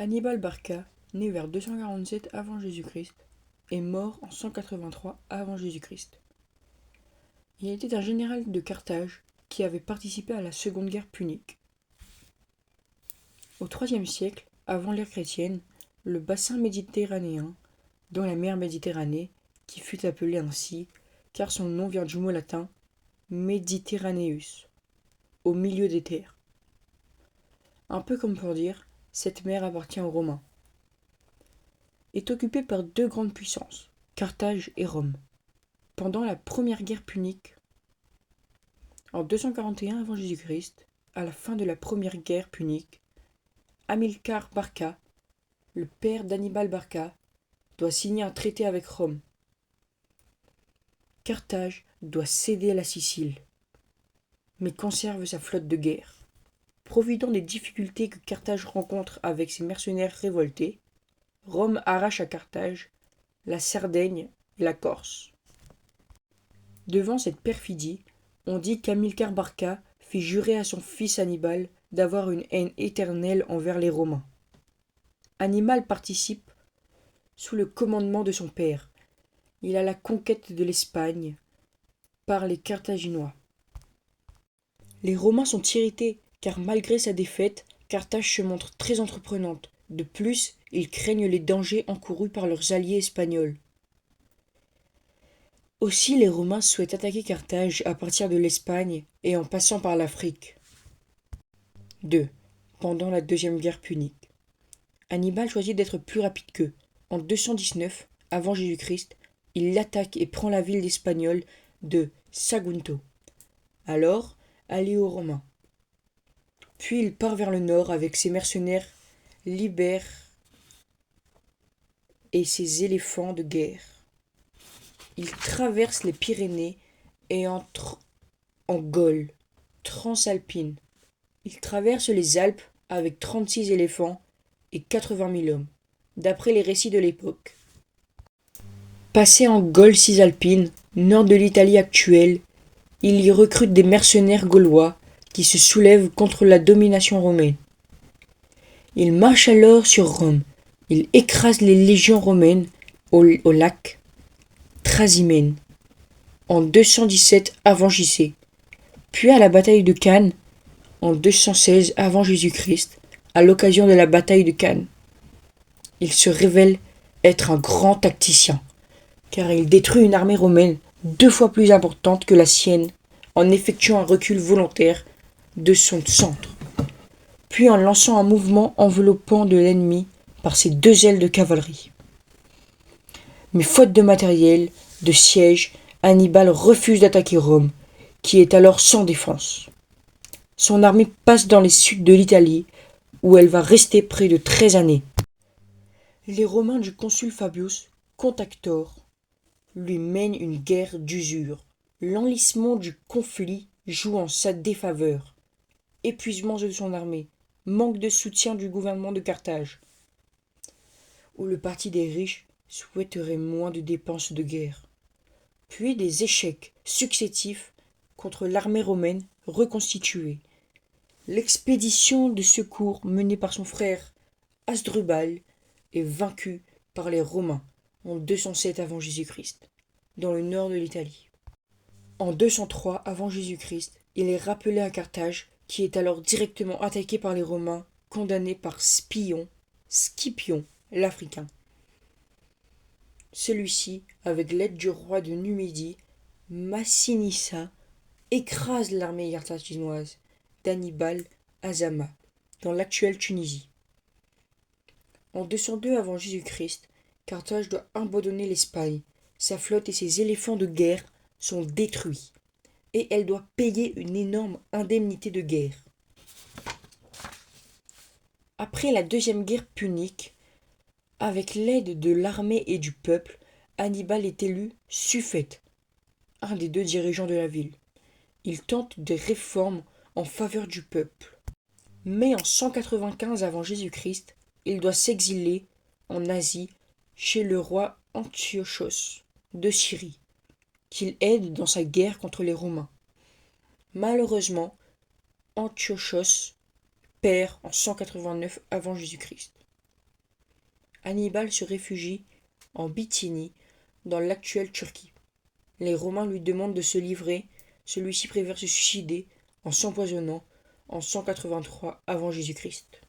Hannibal Barca, né vers 247 avant Jésus-Christ, est mort en 183 avant Jésus-Christ. Il était un général de Carthage qui avait participé à la Seconde Guerre punique. Au IIIe siècle, avant l'ère chrétienne, le bassin méditerranéen, dont la mer Méditerranée, qui fut appelée ainsi, car son nom vient du mot latin Mediterraneus, au milieu des terres. Un peu comme pour dire, cette mer appartient aux Romains. Est occupé par deux grandes puissances, Carthage et Rome. Pendant la première guerre punique, en 241 avant Jésus-Christ, à la fin de la première guerre punique, Hamilcar Barca, le père d'Hannibal Barca, doit signer un traité avec Rome. Carthage doit céder la Sicile, mais conserve sa flotte de guerre. Profitant des difficultés que Carthage rencontre avec ses mercenaires révoltés, Rome arrache à Carthage la Sardaigne et la Corse. Devant cette perfidie, on dit qu'Hamilcar Barca fit jurer à son fils Hannibal d'avoir une haine éternelle envers les Romains. Hannibal participe sous le commandement de son père. Il a la conquête de l'Espagne par les Carthaginois. Les Romains sont irrités car malgré sa défaite, Carthage se montre très entreprenante. De plus, ils craignent les dangers encourus par leurs alliés espagnols. Aussi les Romains souhaitent attaquer Carthage à partir de l'Espagne et en passant par l'Afrique. 2. Pendant la Deuxième Guerre punique. Hannibal choisit d'être plus rapide qu'eux. En 219, avant Jésus-Christ, il attaque et prend la ville espagnole de Sagunto, alors alliée aux Romains. Puis il part vers le nord avec ses mercenaires libères et ses éléphants de guerre. Il traverse les Pyrénées et entre en Gaule transalpine. Il traverse les Alpes avec 36 éléphants et 80 000 hommes, d'après les récits de l'époque. Passé en Gaule cisalpine, nord de l'Italie actuelle, il y recrute des mercenaires gaulois qui se soulèvent contre la domination romaine. Il marche alors sur Rome. Il écrase les légions romaines au lac Trasimène en 217 avant J.C., puis à la bataille de Cannes en 216 avant Jésus-Christ, à l'occasion de la bataille de Cannes. Il se révèle être un grand tacticien, car il détruit une armée romaine 2 fois plus importante que la sienne en effectuant un recul volontaire de son centre, puis en lançant un mouvement enveloppant de l'ennemi par ses 2 ailes de cavalerie. Mais faute de matériel, de siège, Hannibal refuse d'attaquer Rome, qui est alors sans défense. Son armée passe dans les suds de l'Italie, où elle va rester près de 13 années. Les Romains du consul Fabius Contactor lui mènent une guerre d'usure. L'enlisement du conflit joue en sa défaveur. Épuisement de son armée, manque de soutien du gouvernement de Carthage, où le parti des riches souhaiterait moins de dépenses de guerre. Puis des échecs successifs contre l'armée romaine reconstituée. L'expédition de secours menée par son frère Hasdrubal est vaincue par les Romains en 207 avant Jésus-Christ, dans le nord de l'Italie. En 203 avant Jésus-Christ, il est rappelé à Carthage, qui est alors directement attaqué par les Romains, condamnés par Scipion, l'Africain. Celui-ci, avec l'aide du roi de Numidie, Massinissa, écrase l'armée carthaginoise d'Hannibal à Zama, dans l'actuelle Tunisie. En 202 avant Jésus-Christ, Carthage doit abandonner l'Espagne. Sa flotte et ses éléphants de guerre sont détruits, et elle doit payer une énorme indemnité de guerre. Après la deuxième guerre punique, avec l'aide de l'armée et du peuple, Hannibal est élu suffète, un des 2 dirigeants de la ville. Il tente des réformes en faveur du peuple. Mais en 195 avant Jésus-Christ, il doit s'exiler en Asie chez le roi Antiochos de Syrie, qu'il aide dans sa guerre contre les Romains. Malheureusement, Antiochos perd en 189 avant Jésus-Christ. Hannibal se réfugie en Bithynie, dans l'actuelle Turquie. Les Romains lui demandent de se livrer, celui-ci préfère se suicider en s'empoisonnant en 183 avant Jésus-Christ.